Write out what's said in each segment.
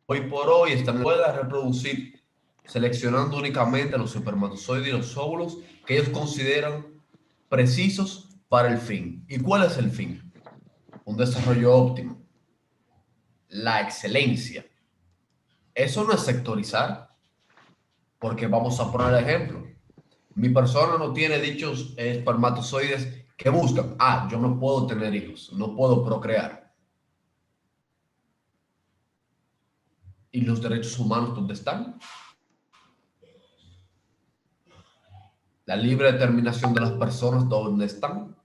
Hoy por hoy están pueden reproducir seleccionando únicamente los espermatozoides y los óvulos que ellos consideran precisos para el fin. ¿Y cuál es el fin? Un desarrollo óptimo, la excelencia. Eso no es sectorizar, porque vamos a poner ejemplo. Mi persona no tiene dichos espermatozoides que buscan. Ah, yo no puedo tener hijos, no puedo procrear. ¿Y los derechos humanos dónde están? La libre determinación de las personas dónde están.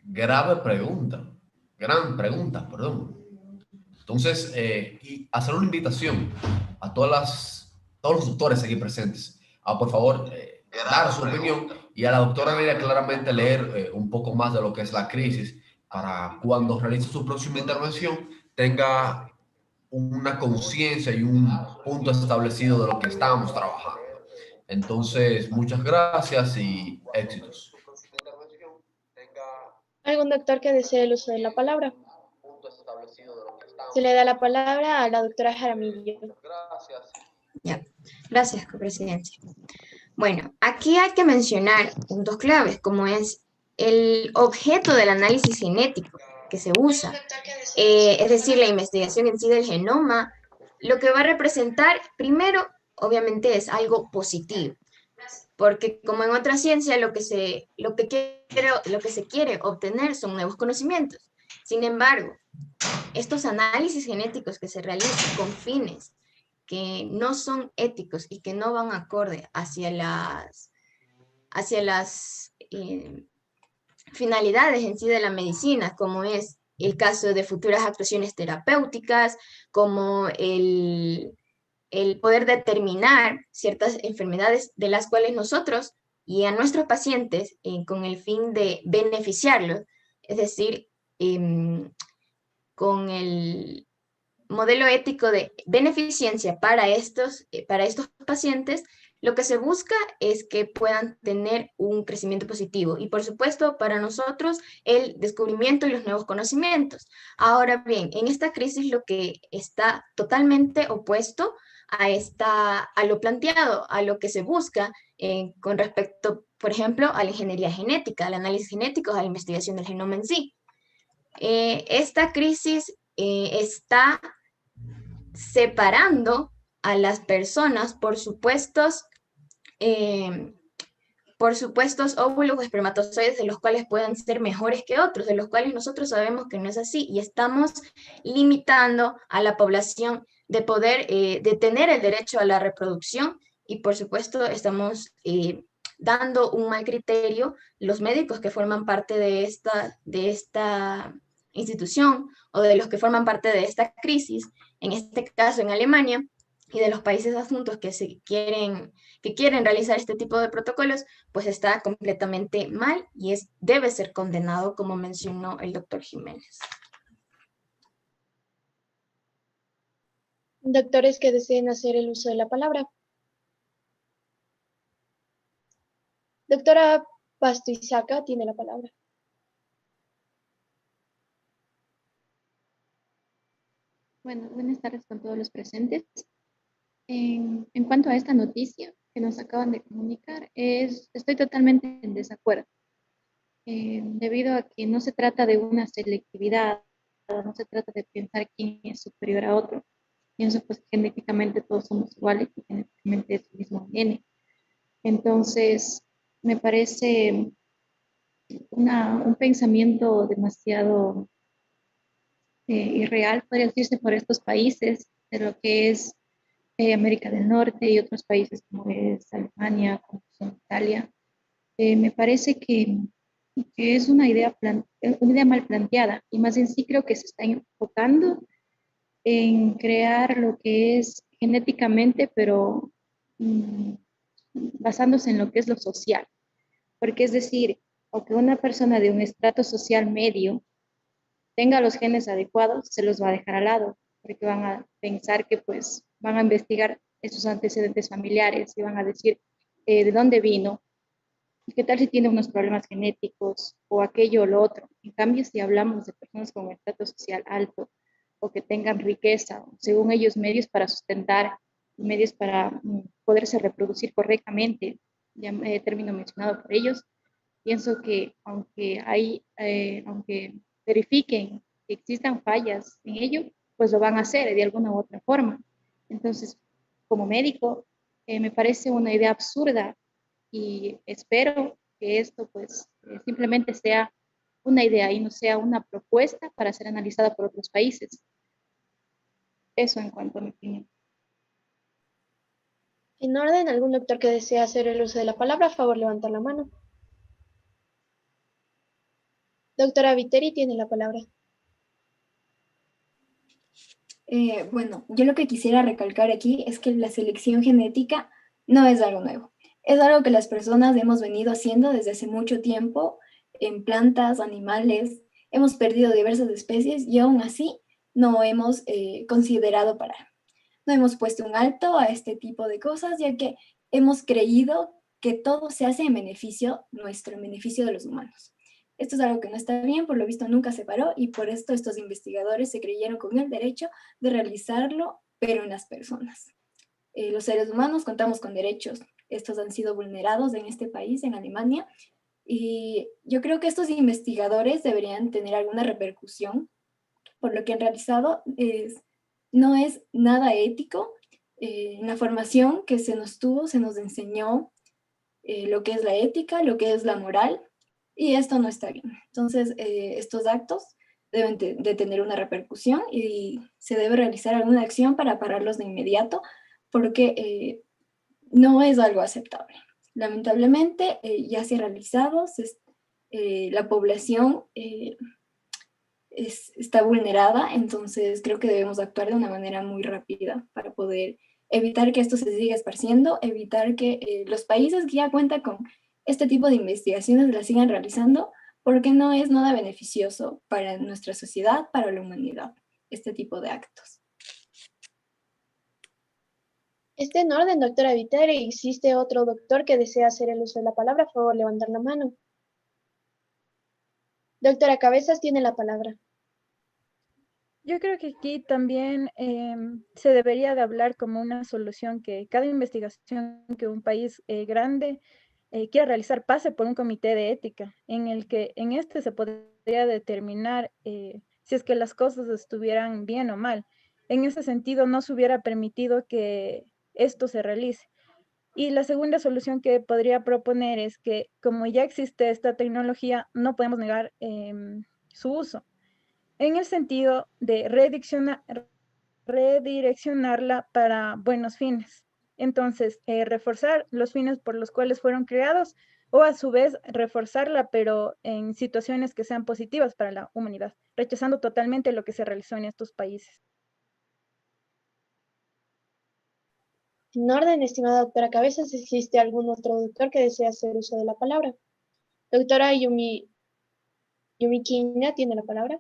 Grave pregunta, gran pregunta, perdón. Entonces, y hacer una invitación a todos los doctores aquí presentes a, por favor, dar su opinión y a la doctora Nerea claramente leer un poco más de lo que es la crisis para cuando realice su próxima intervención tenga una conciencia y un punto establecido de lo que estamos trabajando. Entonces, muchas gracias y éxitos. ¿Algún doctor que desee el uso de la palabra? Se le da la palabra a la doctora Jaramillo. Ya, gracias, copresidente. Bueno, aquí hay que mencionar puntos claves, como es el objeto del análisis genético que se usa, es decir, la investigación en sí del genoma, lo que va a representar, primero, obviamente es algo positivo, porque como en otra ciencia, lo que se quiere obtener son nuevos conocimientos. Sin embargo, estos análisis genéticos que se realizan con fines que no son éticos y que no van acorde hacia las finalidades en sí de la medicina, como es el caso de futuras actuaciones terapéuticas, como el poder determinar ciertas enfermedades de las cuales nosotros y a nuestros pacientes, con el fin de beneficiarlos, es decir, con el modelo ético de beneficencia para estos pacientes, lo que se busca es que puedan tener un crecimiento positivo y, por supuesto, para nosotros, el descubrimiento y los nuevos conocimientos. Ahora bien, en esta crisis lo que está totalmente opuesto a lo planteado, a lo que se busca con respecto, por ejemplo, a la ingeniería genética, al análisis genético, a la investigación del genoma en sí. Esta crisis está separando a las personas por supuestos óvulos o espermatozoides de los cuales puedan ser mejores que otros, de los cuales nosotros sabemos que no es así y estamos limitando a la población de poder, de tener el derecho a la reproducción y por supuesto estamos dando un mal criterio los médicos que forman parte de esta institución o de los que forman parte de esta crisis, en este caso en Alemania, y de los países adjuntos que quieren realizar este tipo de protocolos, pues está completamente mal y debe ser condenado, como mencionó el doctor Jiménez. Doctores que deseen hacer el uso de la palabra. Doctora Pastuizaca tiene la palabra. Bueno, buenas tardes con todos los presentes. En cuanto a esta noticia que nos acaban de comunicar, estoy totalmente en desacuerdo, debido a que no se trata de una selectividad, no se trata de pensar quién es superior a otro. Pienso pues que genéticamente todos somos iguales y genéticamente es el mismo ADN. Entonces, me parece un pensamiento demasiado irreal, podría decirse, por estos países, de lo que es América del Norte y otros países como es Alemania, como son Italia. Me parece que es una idea mal planteada y más en sí creo que se está enfocando en crear lo que es genéticamente, pero basándose en lo que es lo social. Porque es decir, o que una persona de un estrato social medio tenga los genes adecuados, se los va a dejar al lado, porque van a pensar que pues van a investigar esos antecedentes familiares y van a decir de dónde vino, qué tal si tiene unos problemas genéticos o aquello o lo otro. En cambio, si hablamos de personas con estrato social alto, o que tengan riqueza, según ellos, medios para sustentar, medios para poderse reproducir correctamente, ya término mencionado por ellos. Pienso que aunque verifiquen que existan fallas en ello, pues lo van a hacer de alguna u otra forma. Entonces, como médico, me parece una idea absurda y espero que esto pues simplemente sea una idea y no sea una propuesta para ser analizada por otros países. Eso en cuanto a mi opinión. En orden, ¿algún doctor que desea hacer el uso de la palabra? A favor, levantar la mano. Doctora Viteri tiene la palabra. Bueno, yo lo que quisiera recalcar aquí es que la selección genética no es algo nuevo. Es algo que las personas hemos venido haciendo desde hace mucho tiempo en plantas, animales. Hemos perdido diversas especies y aún así no hemos considerado parar. No hemos puesto un alto a este tipo de cosas, ya que hemos creído que todo se hace en beneficio nuestro, en beneficio de los humanos. Esto es algo que no está bien, por lo visto nunca se paró y por esto estos investigadores se creyeron con el derecho de realizarlo, pero en las personas. Los seres humanos contamos con derechos. Estos han sido vulnerados en este país, en Alemania, y yo creo que estos investigadores deberían tener alguna repercusión por lo que han realizado. No es nada ético. En la formación que se nos tuvo, se nos enseñó lo que es la ética, lo que es la moral, y esto no está bien. Entonces, estos actos deben de tener una repercusión y se debe realizar alguna acción para pararlos de inmediato, porque no es algo aceptable. Lamentablemente, ya se ha realizado, la población está vulnerada, entonces creo que debemos actuar de una manera muy rápida para poder evitar que esto se siga esparciendo, evitar que los países que ya cuentan con este tipo de investigaciones las sigan realizando, porque no es nada beneficioso para nuestra sociedad, para la humanidad, este tipo de actos. Está en orden, doctora Viteri. ¿Existe otro doctor que desea hacer el uso de la palabra? A favor, levantar la mano. Doctora Cabezas tiene la palabra. Yo creo que aquí también se debería de hablar como una solución que cada investigación que un país grande quiera realizar pase por un comité de ética en el que en este se podría determinar si es que las cosas estuvieran bien o mal. En ese sentido, no se hubiera permitido que esto se realice. Y la segunda solución que podría proponer es que como ya existe esta tecnología, no podemos negar su uso, en el sentido de redireccionarla para buenos fines. Entonces, reforzar los fines por los cuales fueron creados o a su vez reforzarla, pero en situaciones que sean positivas para la humanidad, rechazando totalmente lo que se realizó en estos países. En orden, estimada doctora Cabezas, ¿existe algún otro doctor que desea hacer uso de la palabra? Doctora Yumikina tiene la palabra.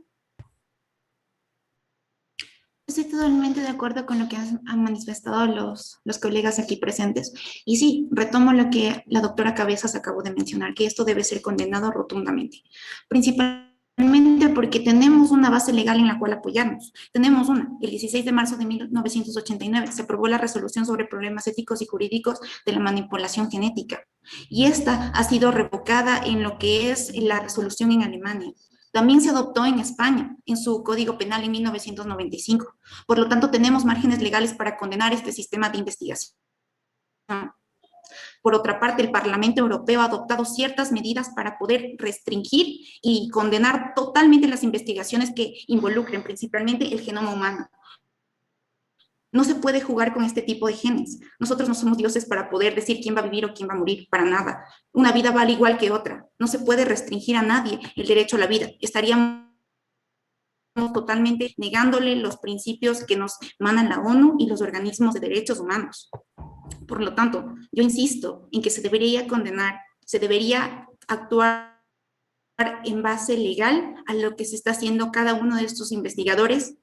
Estoy totalmente de acuerdo con lo que han manifestado los colegas aquí presentes. Y sí, retomo lo que la doctora Cabezas acabó de mencionar, que esto debe ser condenado rotundamente. Principalmente porque tenemos una base legal en la cual apoyarnos. Tenemos una. El 16 de marzo de 1989 se aprobó la resolución sobre problemas éticos y jurídicos de la manipulación genética. Y esta ha sido revocada en lo que es la resolución en Alemania. También se adoptó en España, en su Código Penal en 1995. Por lo tanto, tenemos márgenes legales para condenar este sistema de investigación. Por otra parte, el Parlamento Europeo ha adoptado ciertas medidas para poder restringir y condenar totalmente las investigaciones que involucren principalmente el genoma humano. No se puede jugar con este tipo de genes. Nosotros no somos dioses para poder decir quién va a vivir o quién va a morir, para nada. Una vida vale igual que otra. No se puede restringir a nadie el derecho a la vida. Estaríamos totalmente negándole los principios que nos manan la ONU y los organismos de derechos humanos. Por lo tanto, yo insisto en que se debería condenar, se debería actuar en base legal a lo que se está haciendo cada uno de estos investigadores,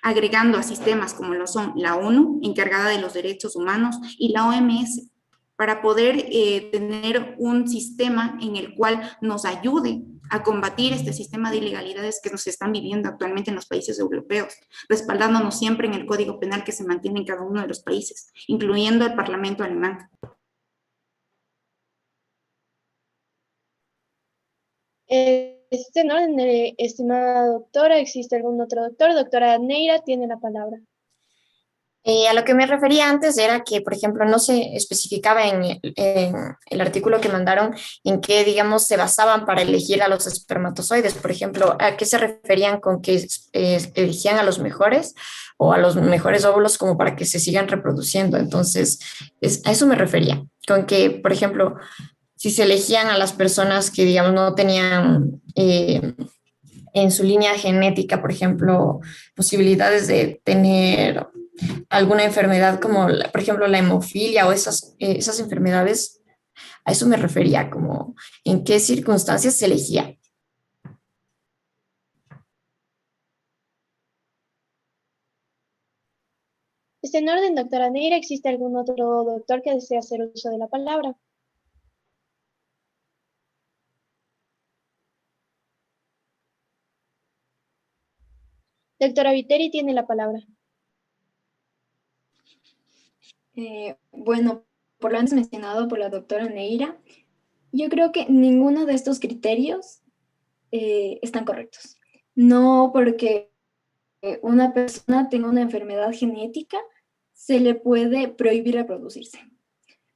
agregando a sistemas como lo son la ONU, encargada de los derechos humanos, y la OMS, para poder tener un sistema en el cual nos ayude a combatir este sistema de ilegalidades que nos están viviendo actualmente en los países europeos, respaldándonos siempre en el Código Penal que se mantiene en cada uno de los países, incluyendo el Parlamento alemán. ¿No? Estimada doctora, ¿existe algún otro doctor? Doctora Neira tiene la palabra. A lo que me refería antes era que, por ejemplo, no se especificaba en el artículo que mandaron en qué, digamos, se basaban para elegir a los espermatozoides. Por ejemplo, ¿a qué se referían con que elegían a los mejores o a los mejores óvulos como para que se sigan reproduciendo? Entonces, a eso me refería, con que, por ejemplo, si se elegían a las personas que, digamos, no tenían en su línea genética, por ejemplo, posibilidades de tener alguna enfermedad como, por ejemplo, la hemofilia o esas enfermedades, a eso me refería, como en qué circunstancias se elegía. En orden, doctora Neira, ¿existe algún otro doctor que desee hacer uso de la palabra? Doctora Viteri tiene la palabra. Bueno, por lo antes mencionado por la doctora Neira, yo creo que ninguno de estos criterios están correctos. No porque una persona tenga una enfermedad genética, se le puede prohibir reproducirse.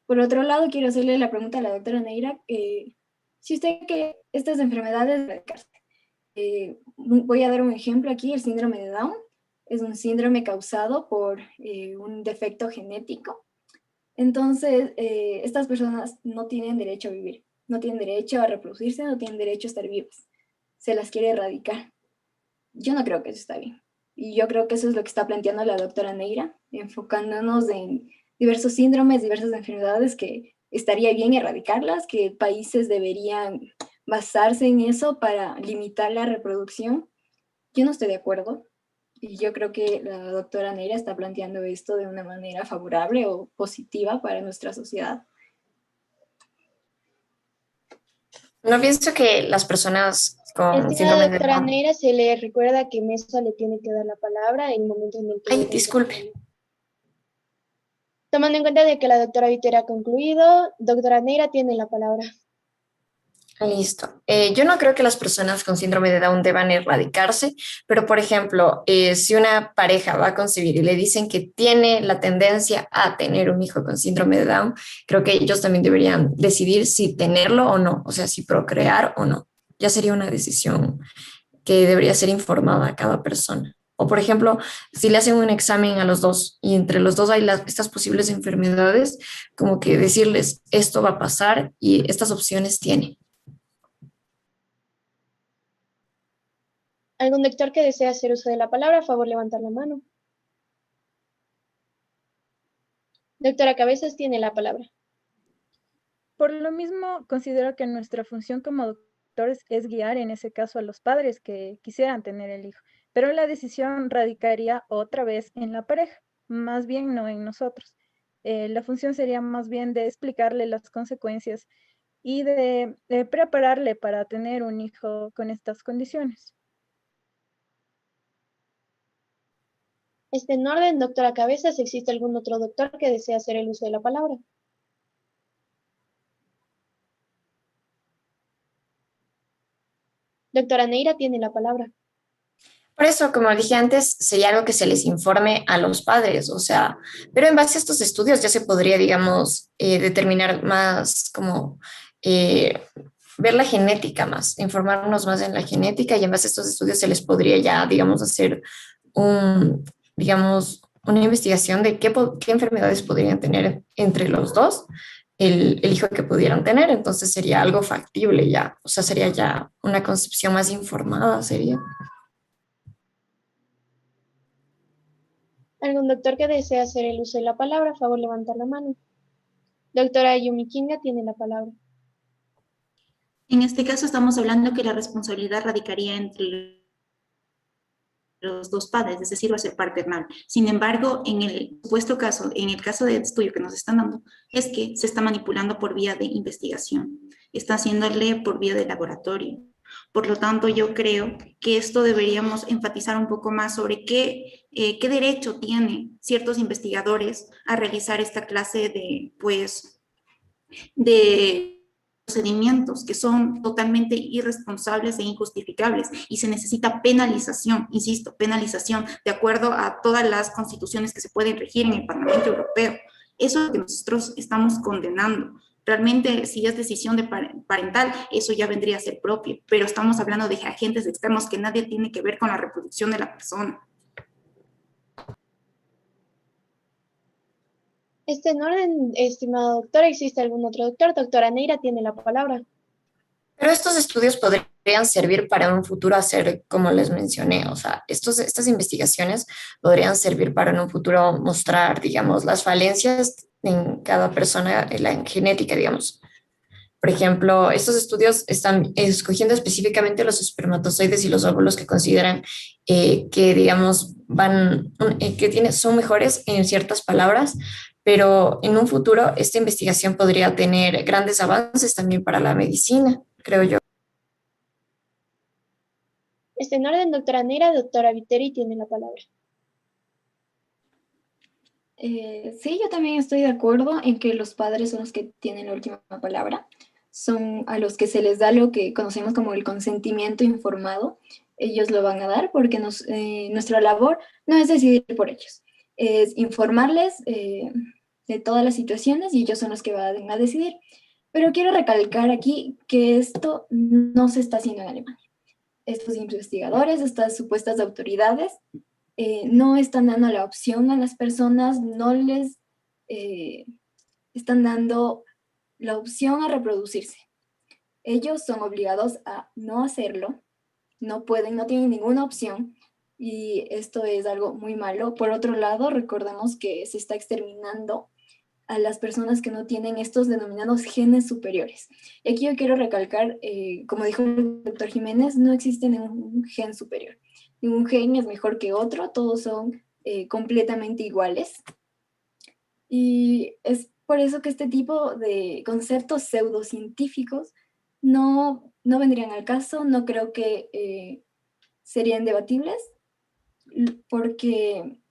Por otro lado, quiero hacerle la pregunta a la doctora Neira, si usted que estas enfermedades, voy a dar un ejemplo aquí, el síndrome de Down, es un síndrome causado por un defecto genético. Entonces, estas personas no tienen derecho a vivir, no tienen derecho a reproducirse, no tienen derecho a estar vivas. Se las quiere erradicar. Yo no creo que eso está bien. Y yo creo que eso es lo que está planteando la doctora Neira, enfocándonos en diversos síndromes, diversas enfermedades que estaría bien erradicarlas, que países deberían basarse en eso para limitar la reproducción. Yo no estoy de acuerdo. Y yo creo que la doctora Neira está planteando esto de una manera favorable o positiva para nuestra sociedad. No pienso que las personas con síndrome de doctora Down... Neira, se le recuerda que Mesa le tiene que dar la palabra en el momento en el que... Ay, disculpe. Tomando en cuenta de que la doctora Viteri ha concluido, doctora Neira tiene la palabra. Listo. Yo no creo que las personas con síndrome de Down deban erradicarse, pero por ejemplo, si una pareja va a concebir y le dicen que tiene la tendencia a tener un hijo con síndrome de Down, creo que ellos también deberían decidir si tenerlo o no, o sea, si procrear o no. Ya sería una decisión que debería ser informada a cada persona. O por ejemplo, si le hacen un examen a los dos y entre los dos hay estas posibles enfermedades, como que decirles esto va a pasar y estas opciones tiene. ¿Algún doctor que desea hacer uso de la palabra? A favor, levantar la mano. Doctora Cabezas tiene la palabra. Por lo mismo, considero que nuestra función como doctores es guiar en ese caso a los padres que quisieran tener el hijo, pero la decisión radicaría otra vez en la pareja, más bien no en nosotros. La función sería más bien de explicarle las consecuencias y de prepararle para tener un hijo con estas condiciones. En orden, doctora Cabezas, ¿existe algún otro doctor que desea hacer el uso de la palabra? Doctora Neira tiene la palabra. Por eso, como dije antes, sería algo que se les informe a los padres, o sea, pero en base a estos estudios ya se podría, digamos, determinar más como ver la genética más, informarnos más en la genética y en base a estos estudios se les podría ya, digamos, hacer una investigación de qué enfermedades podrían tener entre los dos el hijo que pudieran tener. Entonces sería algo factible ya, o sea, sería ya una concepción más informada, sería. ¿Algún doctor que desea hacer el uso de la palabra? A favor, levantar la mano. Doctora Yumi Kinga tiene la palabra. En este caso estamos hablando que la responsabilidad radicaría entre los dos padres, es decir, va a ser paternal. Sin embargo, en el supuesto caso, en el caso de estudio que nos están dando, es que se está manipulando por vía de investigación, está haciéndole por vía de laboratorio. Por lo tanto, yo creo que esto deberíamos enfatizar un poco más sobre qué derecho tienen ciertos investigadores a realizar esta clase de procedimientos que son totalmente irresponsables e injustificables y se necesita penalización, insisto, penalización de acuerdo a todas las constituciones que se pueden regir en el Parlamento Europeo. Eso es lo que nosotros estamos condenando. Realmente, si es decisión de parental, eso ya vendría a ser propio, pero estamos hablando de agentes externos que nadie tiene que ver con la reproducción de la persona. En orden, estimado doctor, ¿existe algún otro doctor? Doctora Neira tiene la palabra. Pero estos estudios podrían servir para un futuro hacer, como les mencioné, o sea, estas investigaciones podrían servir para en un futuro mostrar, digamos, las falencias en cada persona, en la genética, digamos. Por ejemplo, estos estudios están escogiendo específicamente los espermatozoides y los óvulos que consideran que, digamos, son mejores en ciertas palabras, pero en un futuro esta investigación podría tener grandes avances también para la medicina, creo yo. En orden, doctora Neira, doctora Viteri tiene la palabra. Sí, yo también estoy de acuerdo en que los padres son los que tienen la última palabra. Son a los que se les da lo que conocemos como el consentimiento informado. Ellos lo van a dar porque nuestra labor no es decidir por ellos, es informarles de todas las situaciones y ellos son los que van a decidir. Pero quiero recalcar aquí que esto no se está haciendo en Alemania. Estos investigadores, estas supuestas autoridades, no están dando la opción a las personas, no les están dando la opción a reproducirse. Ellos son obligados a no hacerlo, no pueden, no tienen ninguna opción y esto es algo muy malo. Por otro lado, recordemos que se está exterminando a las personas que no tienen estos denominados genes superiores. Y aquí yo quiero recalcar, como dijo el doctor Jiménez, no existe ningún gen superior. Ningún gen es mejor que otro, todos son completamente iguales. Y es por eso que este tipo de conceptos pseudocientíficos no vendrían al caso, no creo que serían debatibles, porque,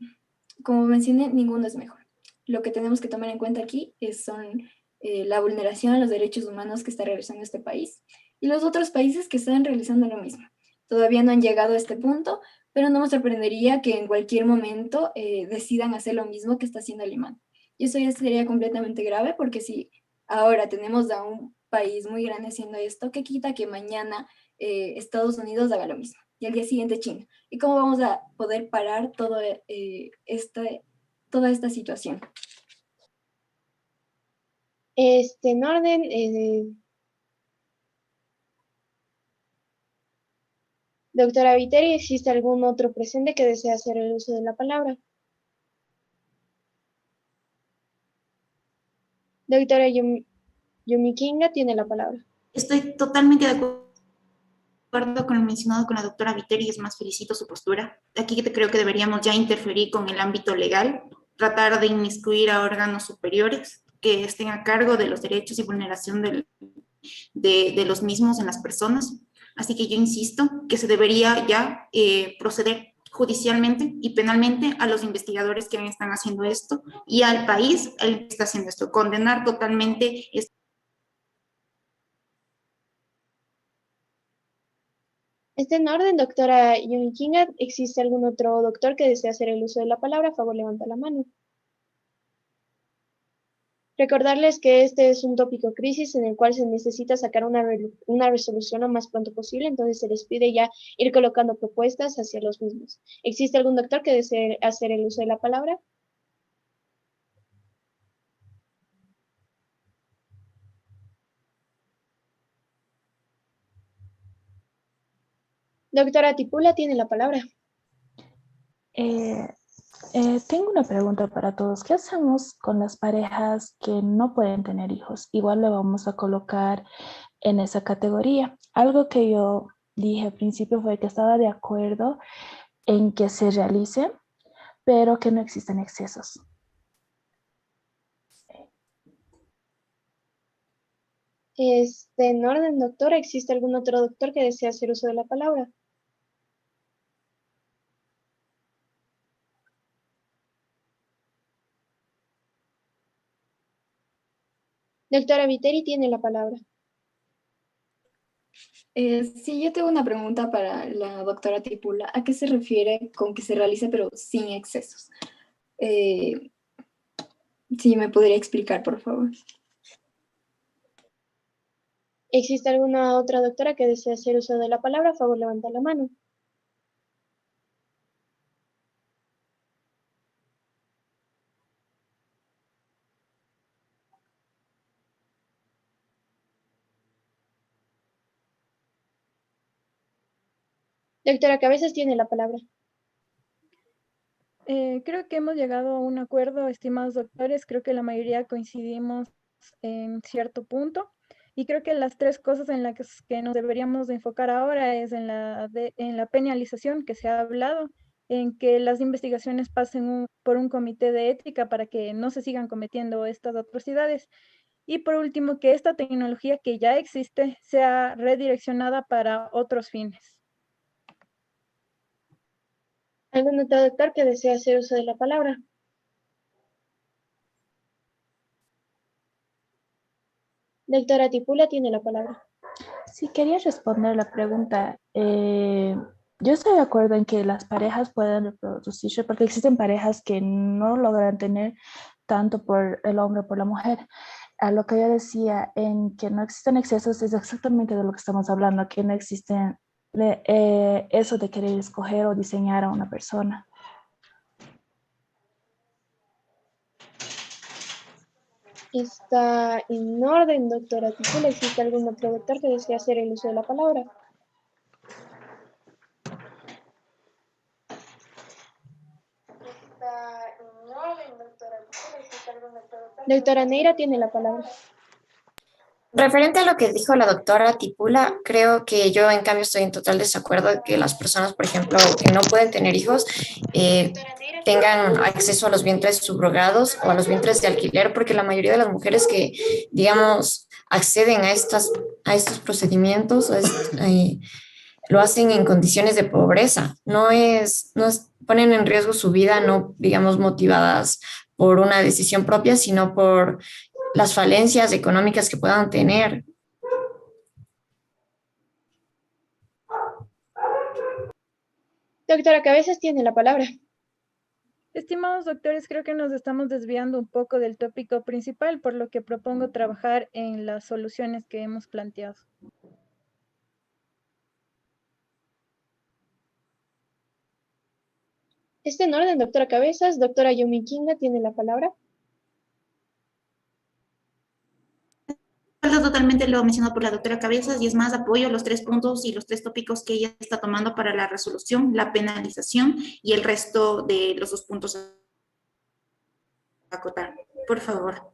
como mencioné, ninguno es mejor. Lo que tenemos que tomar en cuenta aquí son la vulneración a los derechos humanos que está realizando este país y los otros países que están realizando lo mismo. Todavía no han llegado a este punto, pero no me sorprendería que en cualquier momento decidan hacer lo mismo que está haciendo Alemania. Y eso ya sería completamente grave porque si ahora tenemos a un país muy grande haciendo esto, ¿qué quita que mañana Estados Unidos haga lo mismo? Y al día siguiente China. ¿Y cómo vamos a poder parar toda esta situación? En orden, doctora Viteri, ¿existe algún otro presente que desea hacer el uso de la palabra? Doctora Yumi Kinga tiene la palabra. Estoy totalmente de acuerdo con lo mencionado con la doctora Viteri, es más, felicito su postura. Aquí creo que deberíamos ya interferir con el ámbito legal, tratar de inmiscuir a órganos superiores que estén a cargo de los derechos y vulneración de los mismos en las personas. Así que yo insisto que se debería ya proceder judicialmente y penalmente a los investigadores que están haciendo esto y al país el que está haciendo esto, condenar totalmente esto. En orden, doctora Yumi Kinga, ¿existe algún otro doctor que desea hacer el uso de la palabra? A favor, levanta la mano. Recordarles que este es un tópico crisis en el cual se necesita sacar una resolución lo más pronto posible, entonces se les pide ya ir colocando propuestas hacia los mismos. ¿Existe algún doctor que desee hacer el uso de la palabra? Doctora Tipula tiene la palabra. Tengo una pregunta para todos. ¿Qué hacemos con las parejas que no pueden tener hijos? Igual le vamos a colocar en esa categoría. Algo que yo dije al principio fue que estaba de acuerdo en que se realice, pero que no existen excesos. En orden, doctora, ¿existe algún otro doctor que desee hacer uso de la palabra? Doctora Viteri tiene la palabra. Sí, yo tengo una pregunta para la doctora Tipula. ¿A qué se refiere con que se realice pero sin excesos? Sí, me podría explicar, por favor. ¿Existe alguna otra doctora que desee hacer uso de la palabra? A favor, levanta la mano. Doctora Cabezas tiene la palabra. Creo que hemos llegado a un acuerdo, estimados doctores. Creo que la mayoría coincidimos en cierto punto. Y creo que las tres cosas en las que nos deberíamos de enfocar ahora es en la penalización que se ha hablado, en que las investigaciones pasen por un comité de ética para que no se sigan cometiendo estas atrocidades. Y por último, que esta tecnología que ya existe sea redireccionada para otros fines. ¿Algún otro doctor que desee hacer uso de la palabra? Doctora Tipula tiene la palabra. Sí, quería responder la pregunta. Yo estoy de acuerdo en que las parejas puedan reproducirse porque existen parejas que no logran tener tanto por el hombre o por la mujer. A lo que yo decía, en que no existen excesos, es exactamente de lo que estamos hablando, que no existen eso de querer escoger o diseñar a una persona. Está en orden, doctora Tipula. ¿Existe algún otro doctor que desee hacer el uso de la palabra? Está en orden, doctora Tipula. ¿Existe algún otro doctor? Doctora Neira tiene la palabra. Referente a lo que dijo la doctora Tipula, creo que yo en cambio estoy en total desacuerdo de que las personas, por ejemplo, que no pueden tener hijos, tengan acceso a los vientres subrogados o a los vientres de alquiler, porque la mayoría de las mujeres que, digamos, acceden a estos procedimientos lo hacen en condiciones de pobreza. Ponen en riesgo su vida, no, digamos, motivadas por una decisión propia, sino por las falencias económicas que puedan tener. Doctora Cabezas tiene la palabra. Estimados doctores, creo que nos estamos desviando un poco del tópico principal, por lo que propongo trabajar en las soluciones que hemos planteado. Está en orden, doctora Cabezas. Doctora Yumi Kinga tiene la palabra. Totalmente lo mencionado por la doctora Cabezas y es más, apoyo los tres puntos y los tres tópicos que ella está tomando para la resolución, la penalización y el resto de los dos puntos a acotar. Por favor.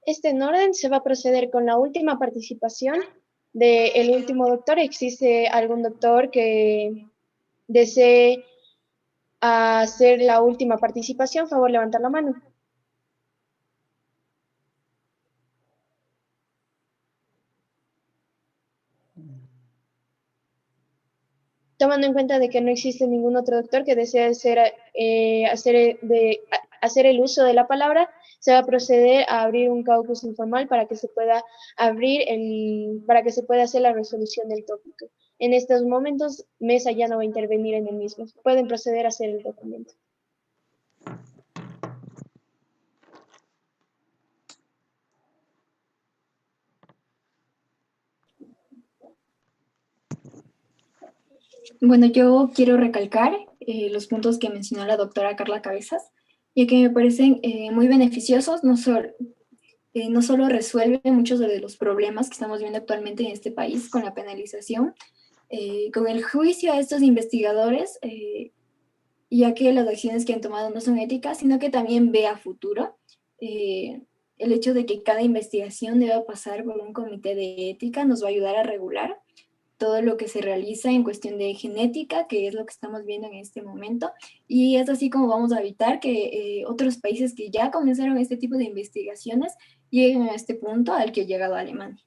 Está en orden, se va a proceder con la última participación del último doctor. ¿Existe algún doctor que desee hacer la última participación? Favor, levantar la mano. Tomando en cuenta de que no existe ningún otro doctor que desee hacer el uso de la palabra, se va a proceder a abrir un caucus informal para que se pueda hacer la resolución del tópico. En estos momentos, Mesa ya no va a intervenir en el mismo. Pueden proceder a hacer el documento. Bueno, yo quiero recalcar los puntos que mencionó la doctora Carla Cabezas, ya que me parecen muy beneficiosos, no solo resuelven muchos de los problemas que estamos viendo actualmente en este país con la penalización, con el juicio a estos investigadores, ya que las acciones que han tomado no son éticas, sino que también ve a futuro. El hecho de que cada investigación deba pasar por un comité de ética nos va a ayudar a regular todo lo que se realiza en cuestión de genética, que es lo que estamos viendo en este momento. Y es así como vamos a evitar que otros países que ya comenzaron este tipo de investigaciones lleguen a este punto al que ha llegado Alemania.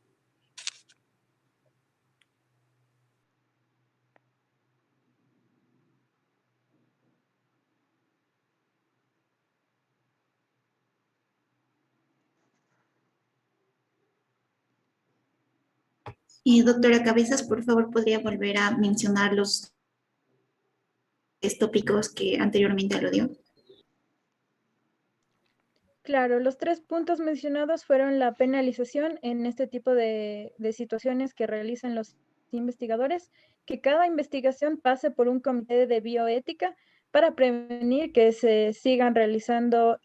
Doctora Cabezas, por favor, ¿podría volver a mencionar los tópicos que anteriormente aludió? Claro, los 3 puntos mencionados fueron la penalización en este tipo de situaciones que realizan los investigadores, que cada investigación pase por un comité de bioética para prevenir que se sigan realizando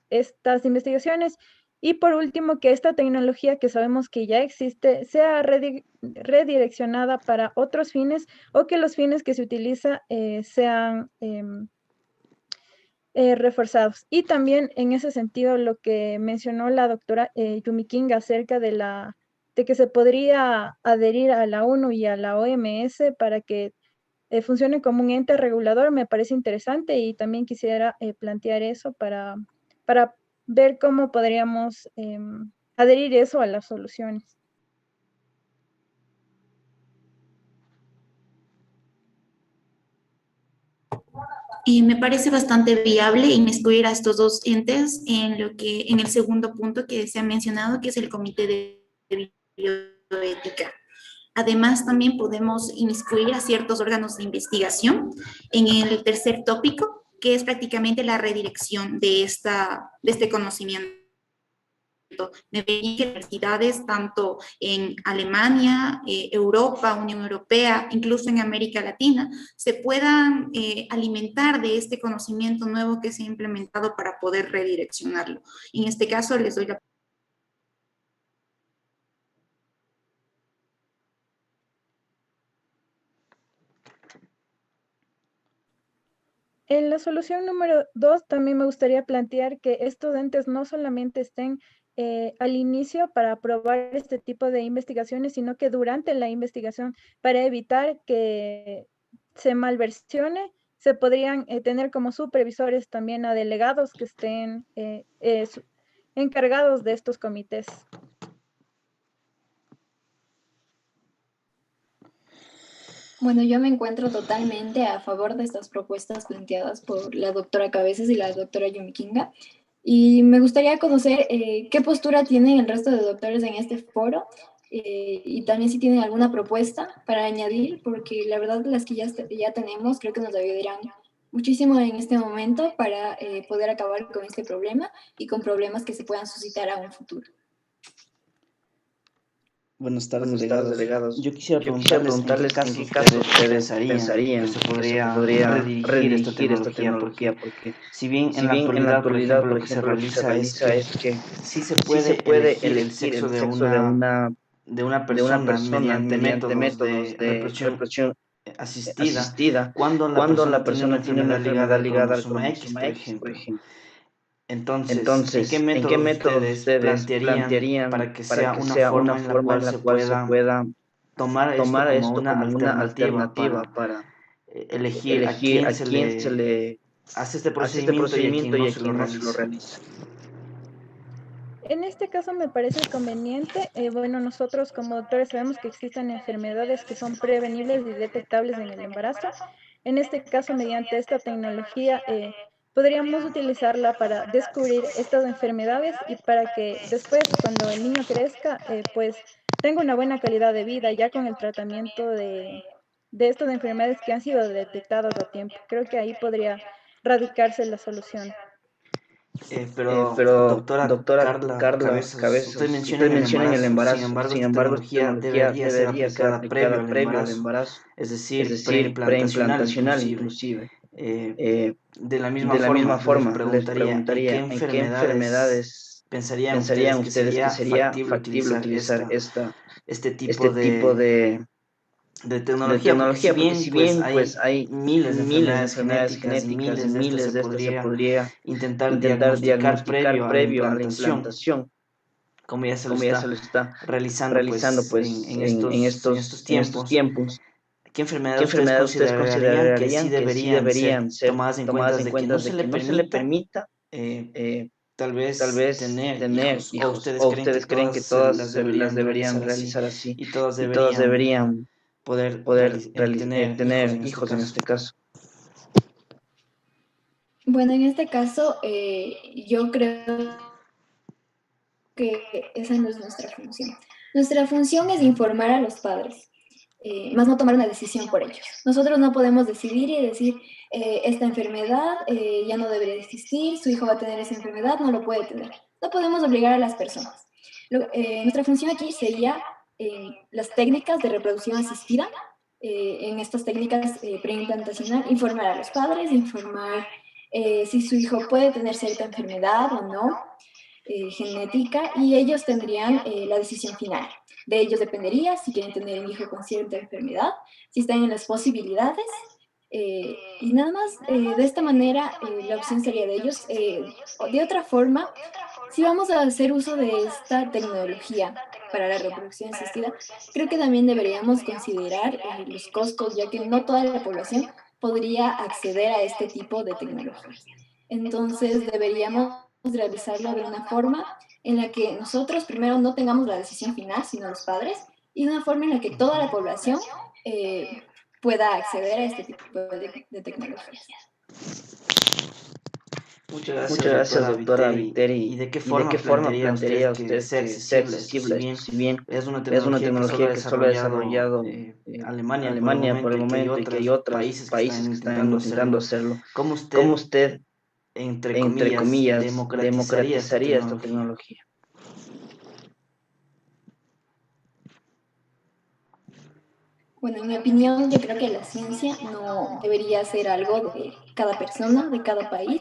estas investigaciones. Y por último, que esta tecnología que sabemos que ya existe sea redireccionada para otros fines o que los fines que se utiliza sean reforzados. Y también en ese sentido lo que mencionó la doctora Yumi King acerca de que se podría adherir a la ONU y a la OMS para que funcione como un ente regulador me parece interesante, y también quisiera plantear eso para ver cómo podríamos adherir eso a las soluciones. Me parece bastante viable incluir a estos dos entes en el segundo punto que se ha mencionado, que es el Comité de Bioética. Además, también podemos inmiscuir a ciertos órganos de investigación en el tercer tópico, que es prácticamente la redirección de este conocimiento. De universidades tanto en Alemania, Europa, Unión Europea, incluso en América Latina, se puedan alimentar de este conocimiento nuevo que se ha implementado para poder redireccionarlo. En este caso, les doy la En la solución número 2 también me gustaría plantear que estos entes no solamente estén al inicio para aprobar este tipo de investigaciones, sino que durante la investigación, para evitar que se malversione, se podrían tener como supervisores también a delegados que estén encargados de estos comités. Bueno, yo me encuentro totalmente a favor de estas propuestas planteadas por la doctora Cabezas y la doctora Yumi Kinga. Y me gustaría conocer qué postura tienen el resto de doctores en este foro, y también si tienen alguna propuesta para añadir, porque la verdad las que ya tenemos creo que nos ayudarán muchísimo en este momento para poder acabar con este problema y con problemas que se puedan suscitar a un futuro. Buenas tardes, delegados. Yo quisiera preguntarles en qué caso ustedes pensarían que se podría redirigir esta tecnología, porque si bien en la actualidad, por ejemplo, lo que se realiza es que sí se puede elegir el sexo de una persona mediante métodos de reproducción asistida cuando la persona tiene una enfermedad ligada al cromosoma X, por ejemplo. Entonces, ¿en qué método ustedes plantearían para que sea una forma en la cual se pueda tomar esto como una alternativa para elegir a quién se le hace este procedimiento y a quién no se lo realiza? En este caso me parece conveniente. Bueno, nosotros como doctores sabemos que existen enfermedades que son prevenibles y detectables en el embarazo. En este caso, mediante esta tecnología, podríamos utilizarla para descubrir estas enfermedades y para que después, cuando el niño crezca, pues tenga una buena calidad de vida ya con el tratamiento de estas enfermedades que han sido detectadas a tiempo. Creo que ahí podría radicarse la solución. Pero doctora Carla Cabezas, usted menciona en el embarazo, sin embargo, esta tecnología debería ser aplicada previo al embarazo, es decir, preimplantacional inclusive. De la misma forma, les preguntaría ¿en qué enfermedades pensarían ustedes que sería factible utilizar este tipo de tecnología, porque si bien pues hay miles de enfermedades genéticas y miles de estas se podría intentar diagnosticar previo a la implantación. como ya se lo está realizando pues, en estos tiempos. ¿Qué enfermedades ustedes considerarían que sí deberían ser tomadas en cuenta de que no se le permita tal vez tener hijos? ¿O ustedes creen que todas las deberían realizar así y todas deberían poder tener hijos en este caso? Bueno, en este caso, yo creo que esa no es nuestra función. Nuestra función es informar a los padres, más no tomar una decisión por ellos. Nosotros no podemos decidir y decir, esta enfermedad ya no debería existir, su hijo va a tener esa enfermedad, no lo puede tener. No podemos obligar a las personas. Nuestra función aquí sería las técnicas de reproducción asistida, en estas técnicas preimplantacional, informar a los padres, informar si su hijo puede tener cierta enfermedad o no, genética, y ellos tendrían la decisión final. De ellos dependería si quieren tener un hijo con cierta enfermedad, si están en las posibilidades, y nada más. De esta manera la opción sería de ellos. De otra forma, si vamos a hacer uso de esta tecnología para la reproducción asistida, creo que también deberíamos considerar los costos, ya que no toda la población podría acceder a este tipo de tecnologías. Entonces deberíamos realizarlo de una forma en la que nosotros primero no tengamos la decisión final, sino los padres, y de una forma en la que toda la población pueda acceder a este tipo de tecnologías. Muchas gracias, doctora Viteri. ¿Y de qué forma plantearía usted que sea accesible esto? Si bien es una tecnología que solo ha desarrollado Alemania por el momento y que hay otros países que están intentando hacerlo, ¿cómo usted, entre comillas, democratizaría esta tecnología? Bueno, en mi opinión, yo creo que la ciencia no debería ser algo de cada persona, de cada país.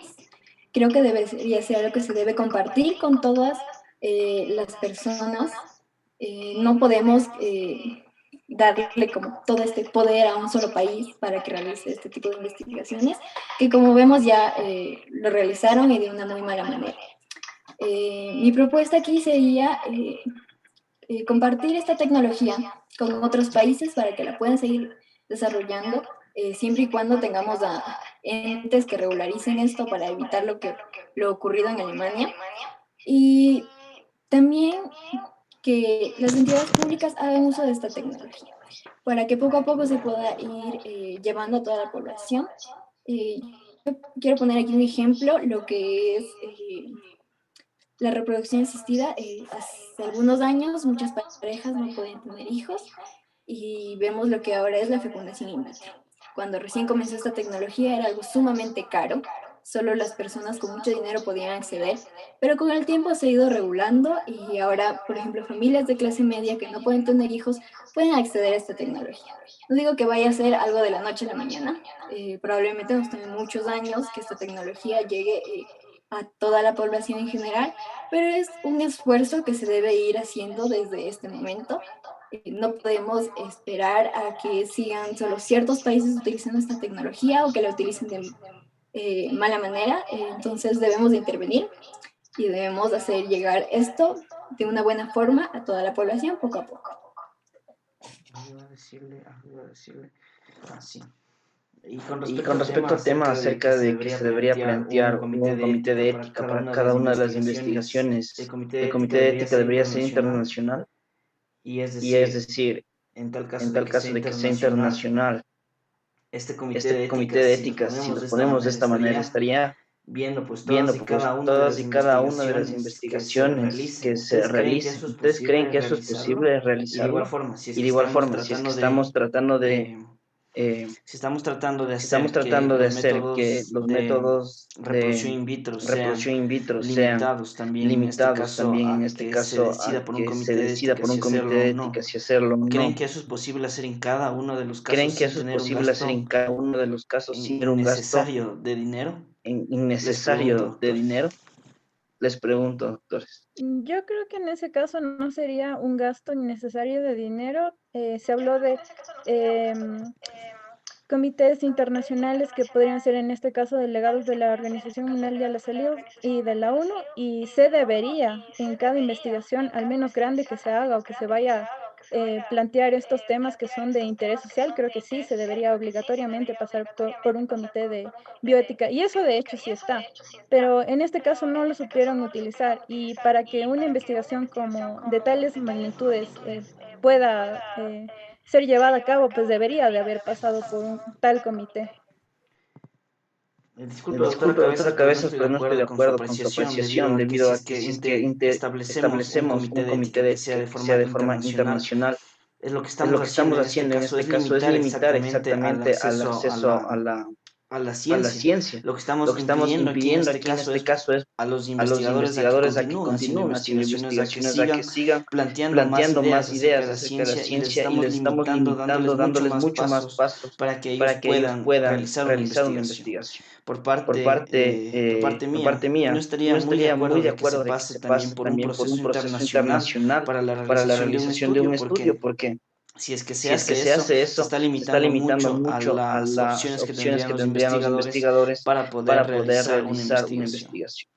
Creo que debería ser algo que se debe compartir con todas las personas. No podemos darle como todo este poder a un solo país para que realice este tipo de investigaciones, que como vemos ya lo realizaron y de una muy mala manera. Mi propuesta aquí sería compartir esta tecnología con otros países para que la puedan seguir desarrollando, siempre y cuando tengamos a entes que regularicen esto para evitar lo ocurrido en Alemania. Y también que las entidades públicas hagan uso de esta tecnología para que poco a poco se pueda ir llevando a toda la población. Yo quiero poner aquí un ejemplo, lo que es la reproducción asistida. Hace algunos años muchas parejas no podían tener hijos y vemos lo que ahora es la fecundación in vitro. Cuando recién comenzó esta tecnología era algo sumamente caro, solo las personas con mucho dinero podían acceder, pero con el tiempo se ha ido regulando y ahora, por ejemplo, familias de clase media que no pueden tener hijos pueden acceder a esta tecnología. No digo que vaya a ser algo de la noche a la mañana, probablemente nos tome muchos años que esta tecnología llegue a toda la población en general, pero es un esfuerzo que se debe ir haciendo desde este momento. No podemos esperar a que sigan solo ciertos países utilizando esta tecnología o que la utilicen de mala manera. Entonces debemos de intervenir y debemos hacer llegar esto de una buena forma a toda la población poco a poco. Iba a decirle así. Y con respecto al tema acerca de que se debería plantear un comité de ética para cada una de las investigaciones, el comité de ética debería ser internacional, y es decir, en tal caso de que sea internacional, este comité de ética, si lo ponemos de esta manera, estaría viendo pues todas y cada una de las investigaciones que se realicen. ¿Ustedes creen que eso es posible realizarlo? Y de igual forma, si es que estamos tratando de si estamos tratando de hacer que los métodos de reproducción in vitro sean limitados también en este caso a que se decida por un comité de ética si hacerlo o no. ¿Creen que eso es posible hacer en cada uno de los casos? ¿Creen que eso es posible hacer en cada uno de los casos sin tener un gasto innecesario de dinero? Les pregunto, doctores. Yo creo que en ese caso no sería un gasto innecesario de dinero. Se habló de comités internacionales que podrían ser en este caso delegados de la Organización Mundial de la Salud y de la ONU, y se debería en cada investigación, al menos grande que se haga o que se vaya plantear estos temas que son de interés social, creo que sí se debería obligatoriamente pasar por un comité de bioética, y eso de hecho sí está, pero en este caso no lo supieron utilizar, y para que una investigación como de tales magnitudes pueda ser llevada a cabo, pues debería de haber pasado por un tal comité. Disculpe, Doctora Cabezas, pero no estoy de con su acuerdo con su apreciación, debido a que si es que establecemos un comité de ética que sea de forma internacional, es lo que es lo que estamos haciendo en este caso, es limitar exactamente al acceso a la ciencia. Lo que Lo que estamos impidiendo aquí en este caso es a los a los investigadores a que continúen haciendo investigaciones, a que sigan planteando más ideas acerca de la ciencia, y les estamos limitando, dándoles mucho más pasos para que para que ellos puedan realizar una investigación. Por Por parte parte mía, mía, no estaría muy de acuerdo de que se pase también por un proceso internacional para la para la realización realización de un estudio, porque si es que si es que se hace eso, se está limitando mucho a las opciones que tendrían los investigadores para para poder poder realizar una realizar una investigación. investigación.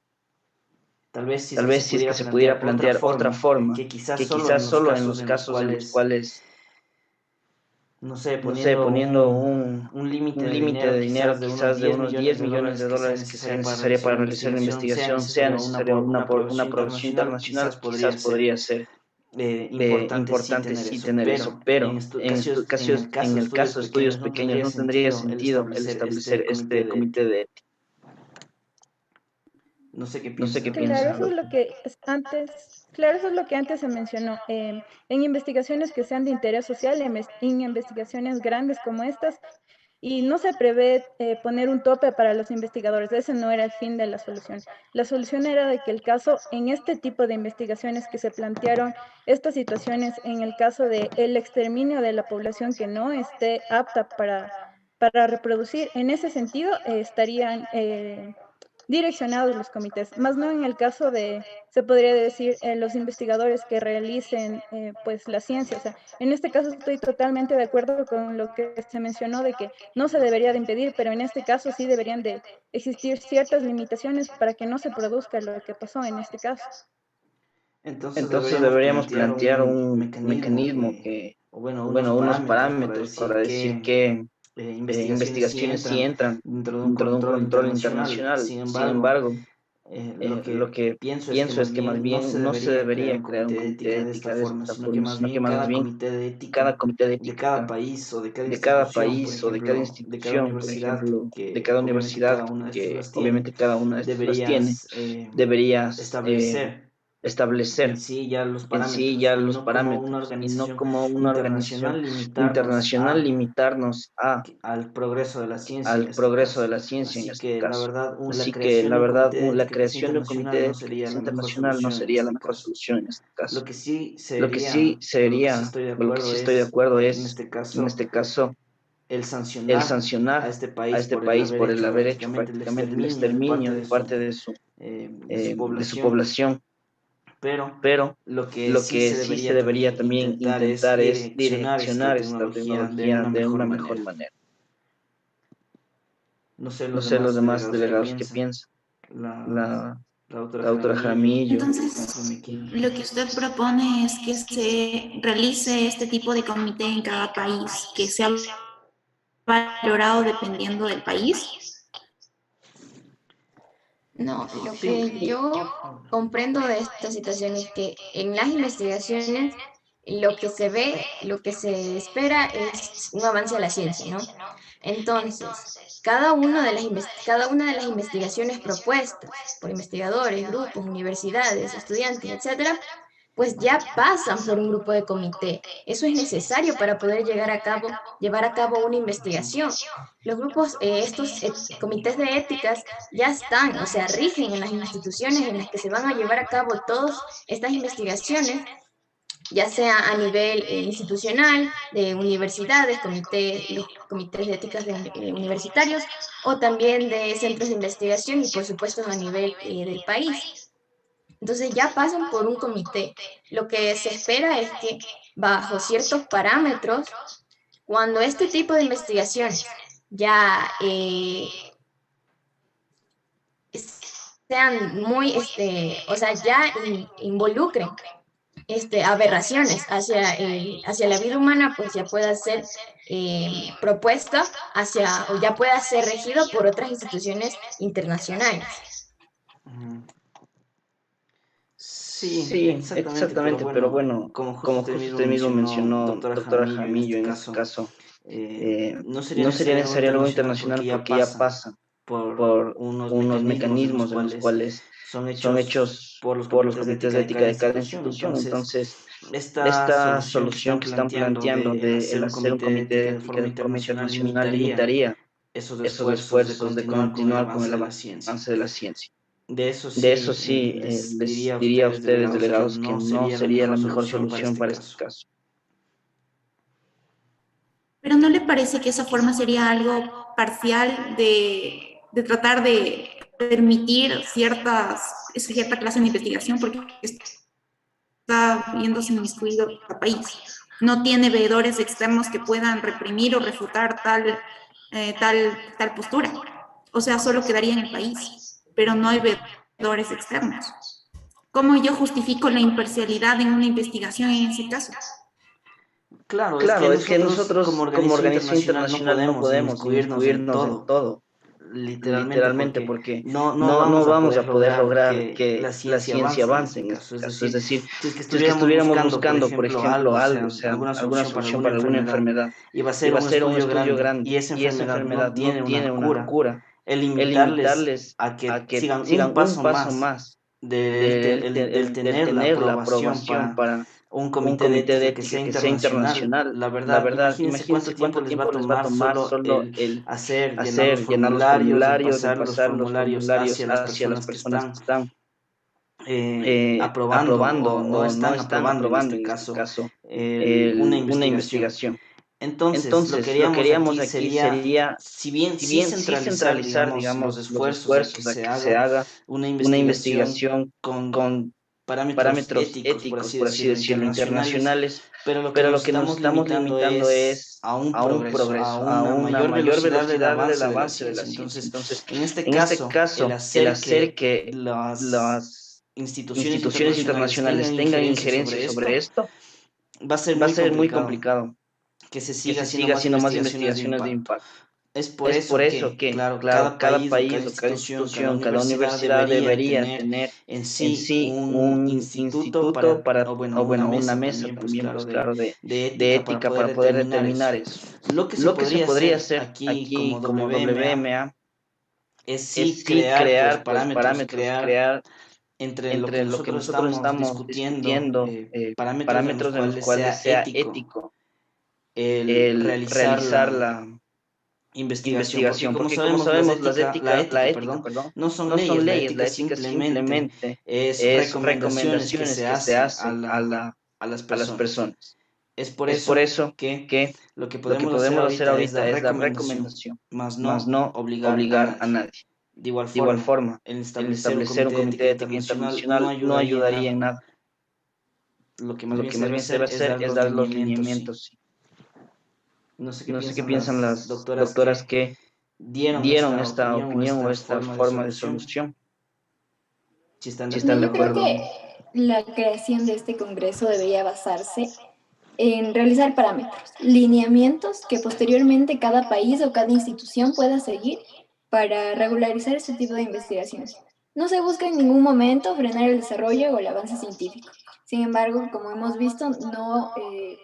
Tal vez Tal vez si es que se pudiera plantear otra forma, que quizás solo en los casos en los cuales, no sé, no sé, poniendo un límite un de límite dinero de dinero quizás de unos 10 millones de dólares que sea necesaria para realizar una investigación, sea necesaria una producción internacional, quizás podría ser importante sí tener eso, pero en el caso de estudios pequeños no tendría sentido el establecer este comité de ética. No sé qué No sé qué piensa. Claro, piensa, eso es lo que claro, eso es lo que antes se mencionó. En investigaciones que sean de interés social, en investigaciones grandes como estas, y no se prevé poner un tope para los investigadores. Ese no era el fin de la solución. La solución era de que el caso, en este tipo de investigaciones que se plantearon, estas situaciones, en el caso de el exterminio de la población que no esté apta para reproducir, en ese sentido estarían direccionados los comités, más no en el caso de, se podría decir, los investigadores que realicen pues la ciencia. O sea, en este caso estoy totalmente de acuerdo con lo que se mencionó de que no se debería de impedir, pero en este caso sí deberían de existir ciertas limitaciones para que no se produzca lo que pasó en este caso. Entonces deberíamos plantear un mecanismo o unos unos parámetros para decir que investigaciones sí entran dentro de un control internacional. Sin embargo, lo que pienso es que más bien no se debería crear un comité de ética de esta forma, sino que más bien cada comité de de cada ética país o de cada de cada institución, por país o de cada ejemplo, de cada institución, por universidad, ejemplo, de que cada obviamente universidad, cada una de estas que las tiene, obviamente cada una de estas las tiene, deberías deberías en establecer sí ya en sí ya los parámetros, y no como una organización internacional limitarnos al progreso de la ciencia en al este progreso de caso. la ciencia en Así este que la caso. verdad, la Así que creación la de un verdad, comité de la ética que sea creación de un comité internacional de no ética que sería sea la mejor internacional no solución en sería la este mejor caso. solución en este caso. Lo que sí Lo que sí sería, o lo que sí estoy de acuerdo es, en este caso, el el sancionar a sancionar este a país este país por el haber hecho prácticamente prácticamente el exterminio de parte de su de su población, población, pero pero lo que lo sí que se sí se debería debería también también es intentar es direccionar esta direccionar esta tecnología de tecnología una de mejor una mejor manera. manera. No sé No los sé los demás demás delegados qué delegados qué piensan. piensan. La, La, la doctora la doctora Jaramillo, Jaramillo. Entonces, lo que usted propone es que se realice este tipo de comité en cada país, que sea valorado dependiendo del país. No, lo sí, que yo comprendo de esta situación es que en las investigaciones lo que se ve, lo que se espera es un avance a la ciencia, ¿no? Entonces, cada una de las investigaciones propuestas por investigadores, grupos, universidades, estudiantes, etcétera, pues ya pasan por un grupo de comité. Eso es necesario para poder llevar a cabo una investigación. Los grupos, comités de éticas ya están, o sea, rigen en las instituciones en las que se van a llevar a cabo todas estas investigaciones, ya sea a nivel institucional, de universidades, los comités de éticas universitarios, o también de centros de investigación y por supuesto a nivel del país. Entonces ya pasan por un comité. Lo que se espera es que bajo ciertos parámetros, cuando este tipo de investigaciones ya sean muy, o sea, ya involucren aberraciones hacia la vida humana, pues ya pueda ser propuesta o ya pueda ser regido por otras instituciones internacionales. Sí, exactamente, pero bueno, como justo usted mismo mencionó, doctora Jaramillo, en este caso, no sería necesario algo internacional porque ya pasa por unos mecanismos en los cuales son hechos por los comités de ética de cada institución. Entonces, esta solución que están planteando de el hacer un comité de ética de forma internacional limitaría esos esfuerzos de continuar con el avance de la ciencia. De eso sí, les diría a ustedes, delegados, que no sería la mejor solución para este caso. Pero ¿no le parece que esa forma sería algo parcial de tratar de permitir cierta clase de investigación? Porque está viéndose inmiscuido el país. No tiene veedores externos que puedan reprimir o refutar tal postura. O sea, solo quedaría en el país, pero no hay veedores externos. ¿Cómo yo justifico la imparcialidad en una investigación en ese caso? Claro, es que nosotros como organización internacional no podemos inmiscuirnos en todo, literalmente, porque no vamos a poder lograr que la ciencia avance en este caso. Es decir, si es que estuviéramos buscando, por ejemplo, algo, o sea, alguna solución para alguna enfermedad, y va a ser un estudio grande, y esa enfermedad no tiene una cura, el limitarles a que sigan un paso más del tener la aprobación para un comité de ética que sea internacional. La verdad, imagínense cuánto tiempo les va a tomar solo el llenar los formularios, de pasar los formularios hacia las personas que están aprobando o no están aprobando en este caso una investigación. Entonces, lo que haríamos aquí sería, si bien sí centralizar, digamos, los esfuerzos a que se haga una investigación con parámetros éticos, por así decirlo, internacionales, pero lo que nos estamos limitando es a un progreso, a una mayor velocidad del avance de la ciencia. Entonces, en este caso, el hacer que las instituciones internacionales tengan injerencia sobre esto va a ser muy complicado que se siga haciendo más investigaciones de impacto. Es por eso que, claro, cada país o cada institución, cada universidad debería tener en sí un instituto una mesa también, pues claro, de ética para poder determinar eso. Lo que se podría hacer aquí como WMA es sí crear pues, parámetros, crear entre lo que nosotros estamos discutiendo, parámetros en los cuales sea ético el realizar la investigación, porque como sabemos, la ética, no son leyes, la ética simplemente es recomendaciones que se hacen a las personas. Es por eso que lo que podemos hacer ahorita es dar recomendación, más no obligar a nadie. De igual forma, el establecer un comité de ética internacional no ayudaría en nada. Lo que más bien se debe hacer es dar los lineamientos. No sé qué piensan las doctoras que dieron esta opinión o esta forma de solución. Si están de Yo acuerdo. creo que la creación de este congreso debería basarse en realizar parámetros, lineamientos que posteriormente cada país o cada institución pueda seguir para regularizar este tipo de investigaciones. No se busca en ningún momento frenar el desarrollo o el avance científico. Sin embargo, como hemos visto, no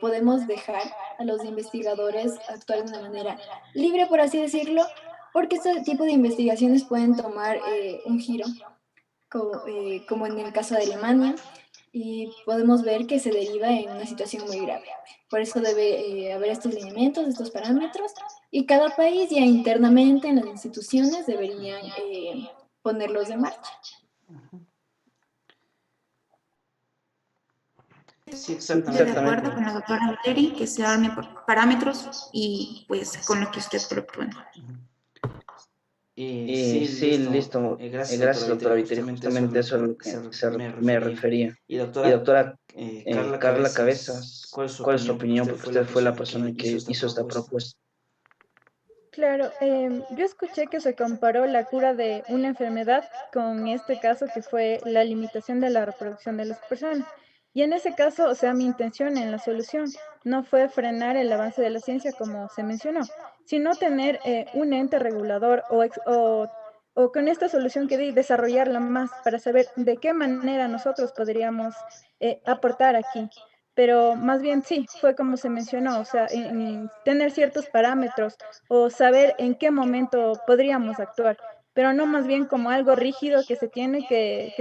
podemos dejar a los investigadores actuar de una manera libre, por así decirlo, porque este tipo de investigaciones pueden tomar un giro, como en el caso de Alemania, y podemos ver que se deriva en una situación muy grave. Por eso debe haber estos lineamientos, estos parámetros, y cada país ya internamente en las instituciones deberían ponerlos en marcha. Sí, Estoy de acuerdo con la doctora Valeri que se arme por parámetros y pues con lo que usted propone. Sí, listo. Gracias, doctora Viteri. Justamente eso es lo que me refería. Y doctora Carla Cabezas, ¿cuál es su opinión? Porque usted fue la persona que hizo esta propuesta. Claro, yo escuché que se comparó la cura de una enfermedad con este caso que fue la limitación de la reproducción de las personas. Y en ese caso, o sea, mi intención en la solución no fue frenar el avance de la ciencia como se mencionó, sino tener un ente regulador o con esta solución que di, desarrollarla más para saber de qué manera nosotros podríamos aportar aquí. Pero más bien sí, fue como se mencionó, o sea, en tener ciertos parámetros o saber en qué momento podríamos actuar, pero no más bien como algo rígido que se tiene que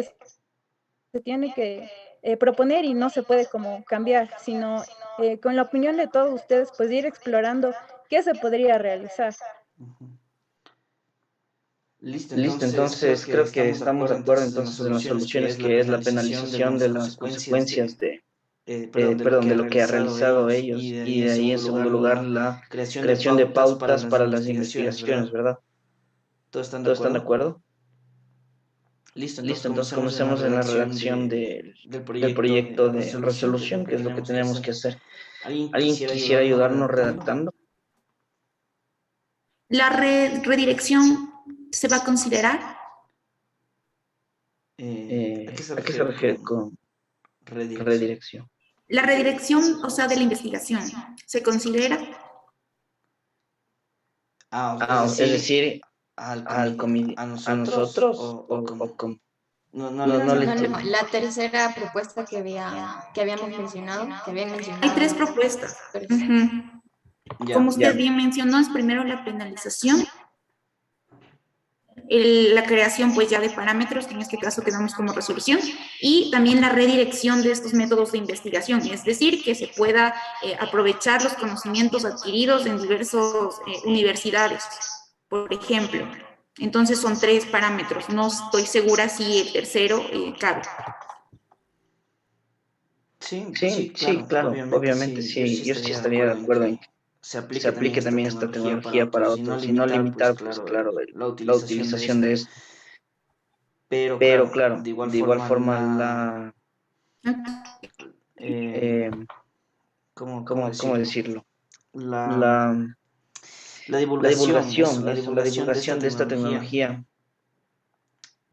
proponer y no se puede como cambiar, sino con la opinión de todos ustedes, pues ir explorando qué se podría realizar. Ujú. Listo, Listo, entonces entonces creo que estamos de acuerdo entonces en las soluciones que es la penalización de las consecuencias perdón, de lo que ha realizado ellos y de ahí en segundo lugar la creación de pautas para las investigaciones, ¿verdad? ¿Todos están de acuerdo? Listo, entonces Listo, entonces comencemos en la comencemos en la redacción redacción del del proyecto de proyecto de resolución, que es lo resolución, que que es lo que tenemos que tenemos hacer. que hacer. ¿Alguien ¿Alguien quisiera quisiera ayudarnos ayudarnos redactando? redactando? La redirección se va a considerar. ¿A ¿A qué qué se se refiere refiere con con redirección? redirección? La redirección, o sea, de la investigación, se considera. Es Es decir, decir, al a a nosotros nosotros o o con... no le No, no No, le no, entiendo. no. La tercera propuesta que habíamos mencionado, que habían Hay mencionado tres los propuestas. autores. Ujú. Como ya. usted bien mencionó, es primero la penalización, la creación pues ya de parámetros, que en este caso quedamos como resolución, y también la redirección de estos métodos de investigación, es decir, que se pueda aprovechar los conocimientos adquiridos en diversas universidades, por ejemplo. Entonces son tres parámetros, no estoy segura si el tercero cabe. Sí, sí, Claro, claro, obviamente sí, sí, yo sí estaría de acuerdo en que se aplique también esta tecnología para otros y no limitar, pues claro, la utilización de esto. pero Pero claro, claro, de igual forma eh, ¿cómo decirlo? decirlo? La, La, la la divulgación, divulgación, la eso, la divulgación de esta divulgación de esta tecnología. tecnología.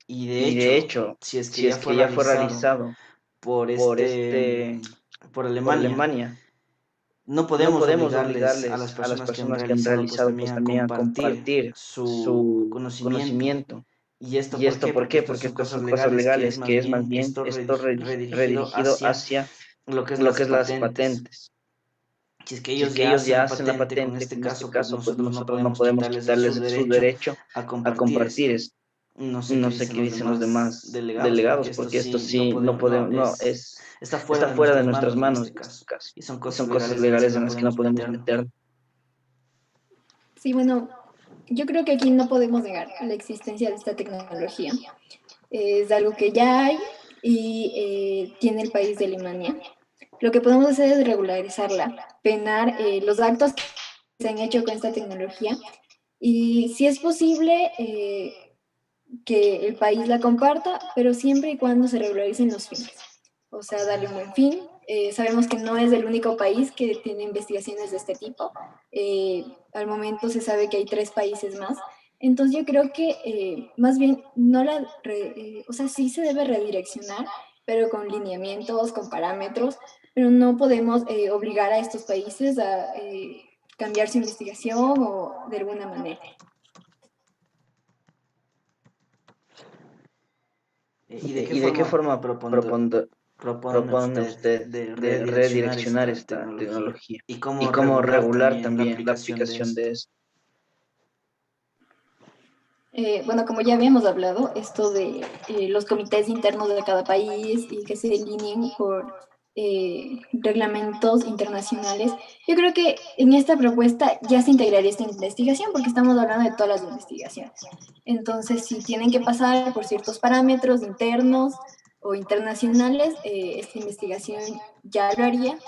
Y Y de hecho, si es que si ya es fue que ya fue realizado realizado por por por por Alemania, Alemania, no no podemos podemos obligarles a las obligarles a las personas que han personas que han realizado pues realizado pues también a también a compartir compartir su su conocimiento. conocimiento. ¿Y esto ¿Y por esto qué? por Porque qué? estas Porque son estas cosas son cosas legales, que es legales, que más es más bien bien esto esto redirigido redirigido hacia hacia lo que es lo las que es las patentes. patentes. Si es que Si es ellos que ya ellos hacen ya la hacen la patente, patente, en este pues caso, pues nosotros no nosotros no podemos podemos quitarles quitarles su su derecho derecho a a compartir compartir esto. esto. No sé qué No sé dicen qué los dicen los demás demás delegados, porque delegados, esto porque esto sí no sí no podemos, podemos, no, está fuera está de fuera de nuestras nuestras manos en este manos en este caso. caso. Y son Y cosas son cosas legales en las que legales no en las que no podemos podemos meternos. meter. Sí, bueno, yo creo que aquí no podemos negar la existencia de esta tecnología. Es algo que ya hay y tiene el país de Alemania. Lo que podemos hacer es regularizarla, penar los actos que se han hecho con esta tecnología y si es posible que el país la comparta, pero siempre y cuando se regularicen los fines. O sea, darle un buen fin. Sabemos que no es el único país que tiene investigaciones de este tipo. Al momento se sabe que hay 3 países más. Entonces yo creo que más bien no o sea, sí se debe redireccionar, pero con lineamientos, con parámetros, pero no podemos obligar a estos países a cambiar su investigación o de alguna manera. ¿Y de qué forma propone Propone usted usted de de redireccionar redireccionar esta esta tecnología? tecnología? ¿Y cómo ¿Y cómo regular regular también la también la aplicación de aplicación esto? de esto? Bueno, como ya habíamos hablado, esto de los comités internos de cada país y que se delineen por reglamentos internacionales, yo creo que en esta propuesta ya se integraría esta investigación porque estamos hablando de todas las investigaciones. Entonces, si tienen que pasar por ciertos parámetros internos o internacionales, esta investigación ya lo haría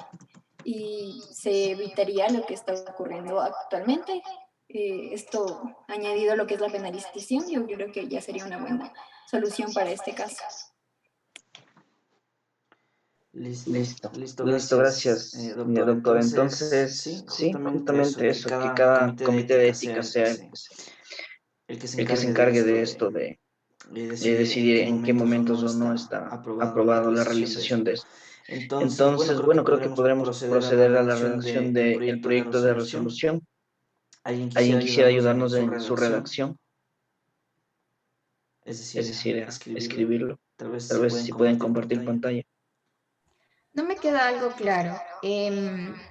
y se evitaría lo que está ocurriendo actualmente. Esto añadido a lo que es la penalización, yo creo que ya sería una buena solución para este caso. Listo, Gracias, doctor. Entonces, sí, justamente eso, que cada comité de ética sea el que se encargue de esto, de decidir en qué momentos o no está aprobado la realización de esto. Entonces, bueno, creo que podremos proceder a la redacción del proyecto de resolución. ¿Alguien quisiera ayudarnos en su redacción? Es decir, a escribirlo. Tal vez si pueden compartir pantalla. No me queda algo claro.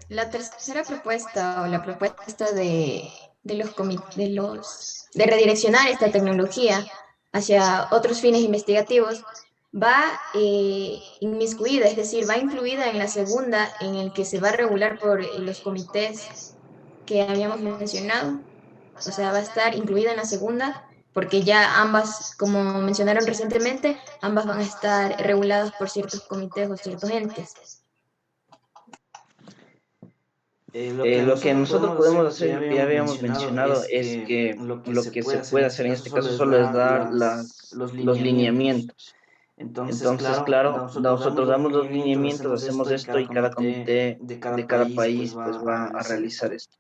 La tercera propuesta o la propuesta de redireccionar esta tecnología hacia otros fines investigativos va inmiscuida, es decir, va incluida en la segunda, en el que se va a regular por los comités que habíamos mencionado. O sea, va a estar incluida en la segunda, porque ya ambas, como mencionaron recientemente, ambas van a estar reguladas por ciertos comités o ciertos entes. Lo que nosotros podemos hacer, lo que ya habíamos mencionado, es que lo que se puede hacer en este caso solo es dar los lineamientos. Entonces, claro, nosotros damos los lineamientos, hacemos esto y cada comité de cada país pues va a realizar esto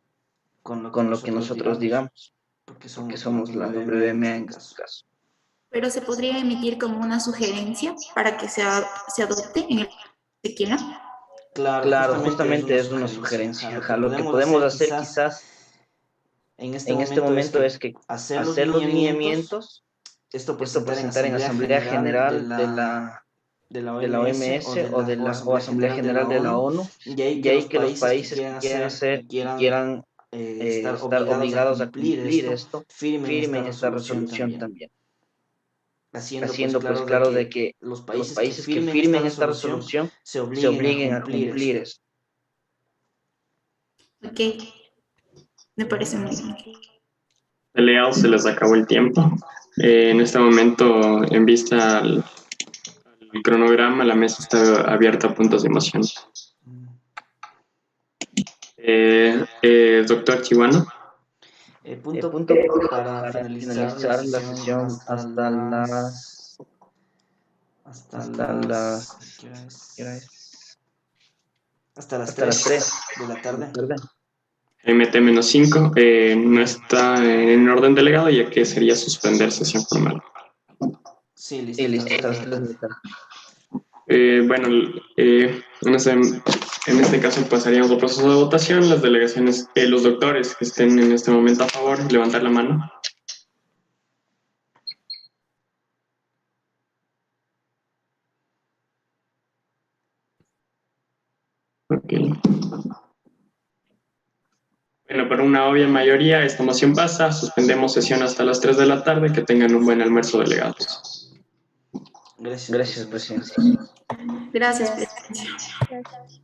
con lo que nosotros digamos, porque somos la WMA en este caso. Pero se podría emitir como una sugerencia para que se adopte en el que quiera. Claro, justamente es una sugerencia. Lo que podemos hacer quizás en este momento es que hacer los lineamientos, esto presentar en Asamblea General de la OMS o Asamblea General de la ONU, y ahí que los países que quieran hacer y quieran estar obligados a cumplir esto, firmen esta resolución también. Haciendo pues claro de que los países que firmen esta resolución se obliguen a cumplir esto. Ok, me parece muy bien. Delegados, se les acabó el tiempo. En este momento, en vista al cronograma, la mesa está abierta a puntos de moción. Doctor Chihuano. Punto para finalizar la sesión hasta las 3 de la tarde. MT-5 no está en orden delegado, ya que sería suspender sesión formal. Sí, listo. Hasta las 3 de la tarde. Bueno, en este caso pasaríamos al proceso de votación. Las delegaciones, los doctores que estén en este momento a favor, levantar la mano. Ok. Bueno, por una obvia mayoría, esta moción pasa. Suspendemos sesión hasta las 3 de la tarde. Que tengan un buen almuerzo, delegados. Gracias, presidente. Gracias, presidente. Gracias.